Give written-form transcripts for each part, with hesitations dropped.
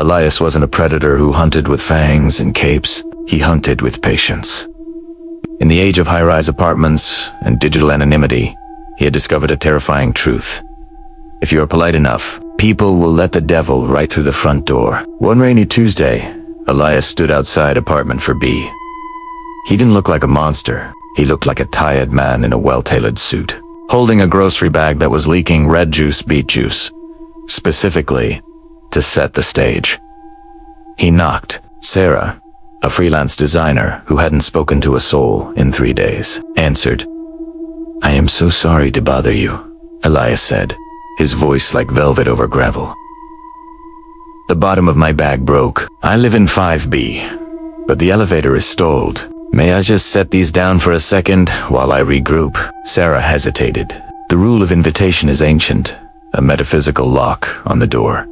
Elias wasn't a predator who hunted with fangs and capes. He hunted with patience. In the age of high-rise apartments and digital anonymity, he had discovered a terrifying truth. If you are polite enough, people will let the devil right through the front door. One rainy Tuesday, Elias stood outside apartment for B. He didn't look like a monster. He looked like a tired man in a well-tailored suit, holding a grocery bag that was leaking red juice, beet juice, specifically to set the stage. He knocked. Sarah, a freelance designer who hadn't spoken to a soul in 3 days, answered. "I am so sorry to bother you," Elias said, his voice like velvet over gravel. "The bottom of my bag broke. I live in 5B, but the elevator is stalled. May I just set these down for a second while I regroup?" Sarah hesitated. The rule of invitation is ancient, a metaphysical lock on the door.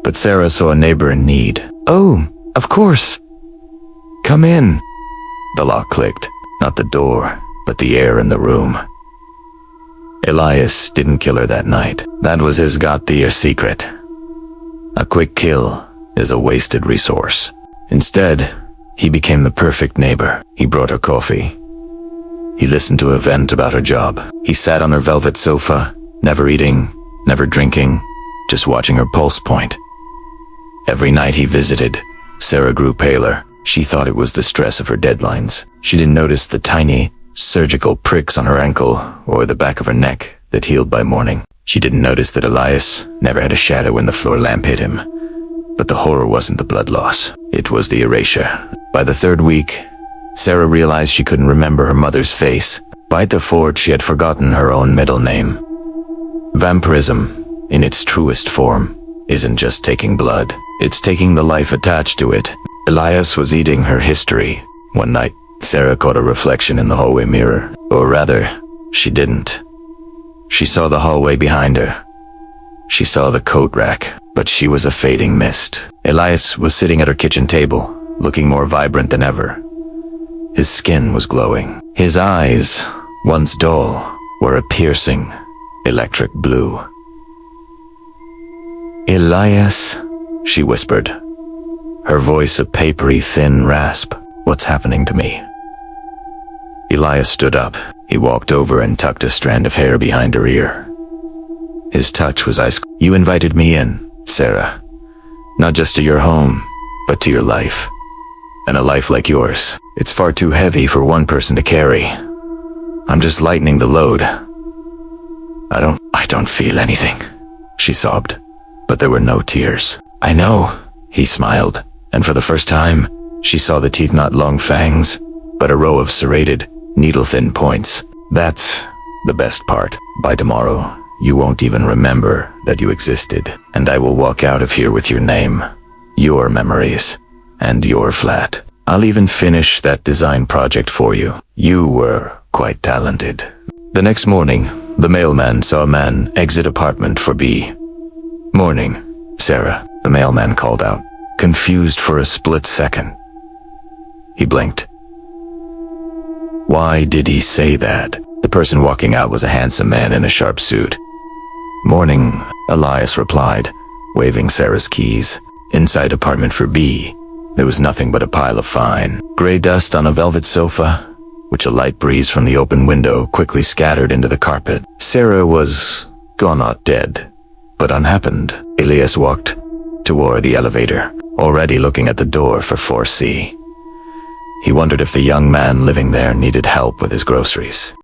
But Sarah saw a neighbor in need. "Oh, of course. Come in." The lock clicked, not the door, but the air in the room. Elias didn't kill her that night. That was his got-there secret. A quick kill is a wasted resource. Instead, he became the perfect neighbor. He brought her coffee. He listened to her vent about her job. He sat on her velvet sofa, never eating, never drinking, just watching her pulse point. Every night he visited, Sarah grew paler. She thought it was the stress of her deadlines. She didn't notice the tiny, surgical pricks on her ankle or the back of her neck that healed by morning. She didn't notice that Elias never had a shadow when the floor lamp hit him. But the horror wasn't the blood loss. It was the erasure. By the 3rd week, Sarah realized she couldn't remember her mother's face. By the 4th, she had forgotten her own middle name. Vampirism, in its truest form, isn't just taking blood. It's taking the life attached to it. Elias was eating her history. One night, Sarah caught a reflection in the hallway mirror. Or rather, she didn't. She saw the hallway behind her. She saw the coat rack, but she was a fading mist. Elias was sitting at her kitchen table, looking more vibrant than ever. His skin was glowing. His eyes, once dull, were a piercing, electric blue. "Elias," she whispered, her voice a papery thin rasp. "What's happening to me?" Elias stood up. He walked over and tucked a strand of hair behind her ear. His touch was ice. "You invited me in, Sarah. Not just to your home, but to your life. And a life like yours, it's far too heavy for one person to carry. I'm just lightening the load. I don't feel anything," she sobbed. But there were no tears. "I know," he smiled, and for the first time, she saw the teeth, not long fangs, but a row of serrated, needle-thin points. "That's the best part. By tomorrow, you won't even remember that you existed, and I will walk out of here with your name, your memories, and your flat. I'll even finish that design project for you. You were quite talented." The next morning, the mailman saw a man exit apartment for B. "Morning, Sarah," the mailman called out, confused for a split second. He blinked. Why did he say that? The person walking out was a handsome man in a sharp suit. "Morning," Elias replied, waving Sarah's keys. Inside apartment for B, there was nothing but a pile of fine, gray dust on a velvet sofa, which a light breeze from the open window quickly scattered into the carpet. Sarah was gone, not dead, but unhappened. Elias walked toward the elevator, already looking at the door for 4C. He wondered if the young man living there needed help with his groceries.